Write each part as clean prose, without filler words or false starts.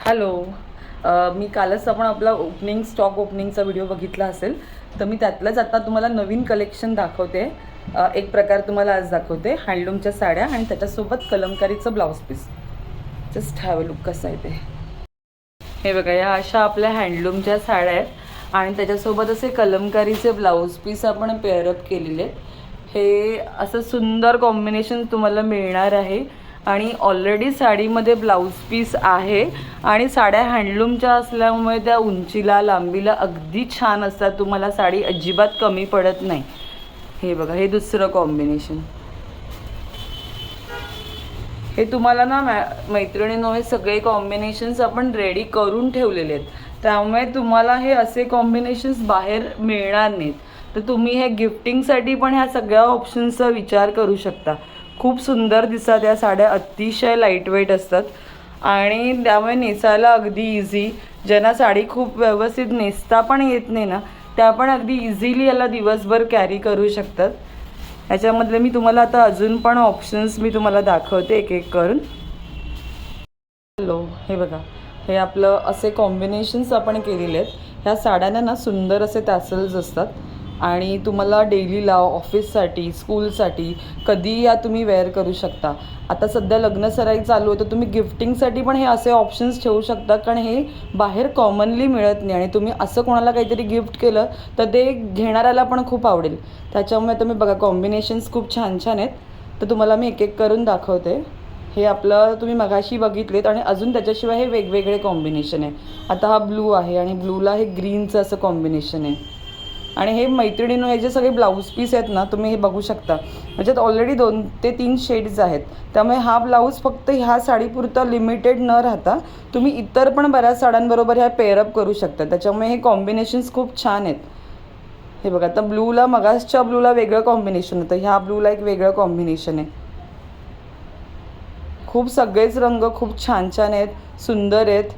Hello. मी कालच आपण आपला स्टॉक ओपनिंगचा व्हिडिओ बघितला असेल, तर मी त्यातलंच आता तुम्हाला नवीन कलेक्शन दाखवते. एक प्रकार तुम्हाला आज दाखवते हँडलूमच्या साड्या आणि त्याच्यासोबत कलमकारीचं blouse piece. Just have a look कसं आहे ते. हे बघा, या अशा आपल्या हँडलूमच्या साड्या आहेत आणि त्याच्यासोबत असे कलमकारीचे ब्लाऊज पीस आपण पेअरअप केलेले आहेत. हे असं सुंदर कॉम्बिनेशन तुम्हाला मिळणार आहे आणि ऑलरेडी साडीमध्ये ब्लाऊज पीस आहे आणि साड्या हँडलूमच्या असल्यामुळे त्या उंचीला लांबीला अगदी छान असतात. तुम्हाला साडी अजिबात कमी पडत नाही. हे बघा, हे दुसरं कॉम्बिनेशन. हे तुम्हाला ना मैत्रिणींनो, हे सगळे कॉम्बिनेशन्स आपण रेडी करून ठेवलेले आहेत, त्यामुळे तुम्हाला हे असे कॉम्बिनेशन्स बाहेर मिळणार नाहीत. तर तुम्ही हे गिफ्टिंगसाठी पण ह्या सगळ्या ऑप्शन्सचा विचार करू शकता. खूप सुंदर दिसतात या साड्या, अतिशय लाईटवेट असतात आणि त्यामुळे नेसायला अगदी इझी. ज्यांना साडी खूप व्यवस्थित नेसता पण येत नाही ना, त्या पण अगदी इझिली याला दिवसभर कॅरी करू शकतात. याच्यामधले मी तुम्हाला आता अजून पण ऑप्शन्स मी तुम्हाला दाखवते एक एक करून. हॅलो. हे बघा, हे आपलं असे कॉम्बिनेशन्स आपण केलेले आहेत. ह्या साड्यांना ना सुंदर असे टॅसल्स असतात आणि तुम्हाला डेलीला, ऑफिससाठी, स्कूलसाठी कधीही या तुम्ही वेअर करू शकता. आता सध्या लग्न सराई चालू आहे, तर तुम्ही गिफ्टिंगसाठी पण हे असे ऑप्शन्स ठेवू शकता, कारण हे बाहेर कॉमनली मिळत नाही आणि तुम्ही असं कोणाला काहीतरी गिफ्ट केलं तर ते घेणाऱ्याला पण खूप आवडेल. त्याच्यामुळे तुम्ही बघा, कॉम्बिनेशन्स खूप छान छान आहेत. तर तुम्हाला मी एक एक करून दाखवते. हे आपलं तुम्ही मगाशी बघितलेत आणि अजून त्याच्याशिवाय हे वेगवेगळे कॉम्बिनेशन आहे. आता हा ब्लू आहे आणि ब्लूला हे ग्रीनचं असं कॉम्बिनेशन आहे. आणि हे मैत्रिणींनो, हे जे सगळे ब्लाऊज पीस आहेत ना, तुम्ही हे बघू शकता. ह्याच्यात ऑलरेडी 2 ते 3 शेड्स आहेत. त्यामुळे हा ब्लाऊज फक्त ह्या साडीपुरता लिमिटेड न राहता तुम्ही इतर पण बऱ्याच साड्यांबरोबर ह्या पेअरअप करू शकता. त्याच्यामुळे हे कॉम्बिनेशन्स खूप छान आहेत. हे बघा, आता ब्लूला, मगासच्या ब्लूला वेगळं कॉम्बिनेशन होतं, ह्या ब्लूला एक वेगळं कॉम्बिनेशन आहे. खूप सगळेच रंग खूप छान छान आहेत, सुंदर आहेत.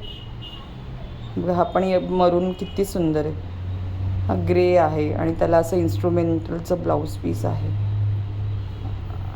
बघा, हा पण मरून किती सुंदर आहे. हा ग्रे आहे आणि त्याला असं इन्स्ट्रुमेंटलचं ब्लाऊज पीस आहे.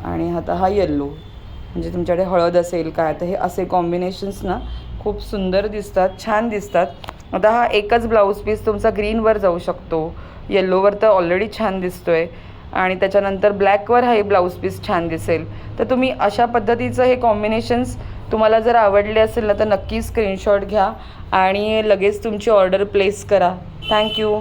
आणि आता हा येल्लो, म्हणजे तुमच्याकडे हळद असेल काय, तर हे असे कॉम्बिनेशन्स ना खूप सुंदर दिसतात, छान दिसतात. आता हा एकच ब्लाऊज पीस तुमचा ग्रीनवर जाऊ शकतो, येल्लोवर तर ऑलरेडी छान दिसतो आहे आणि त्याच्यानंतर ब्लॅकवर हा ब्लाऊज पीस छान दिसेल. तर तुम्ही अशा पद्धतीचं हे कॉम्बिनेशन्स तुम्हाला जर आवडले असेल ना, तर नक्की स्क्रीनशॉट घ्या आणि लगेच तुमची ऑर्डर प्लेस करा. थँक्यू.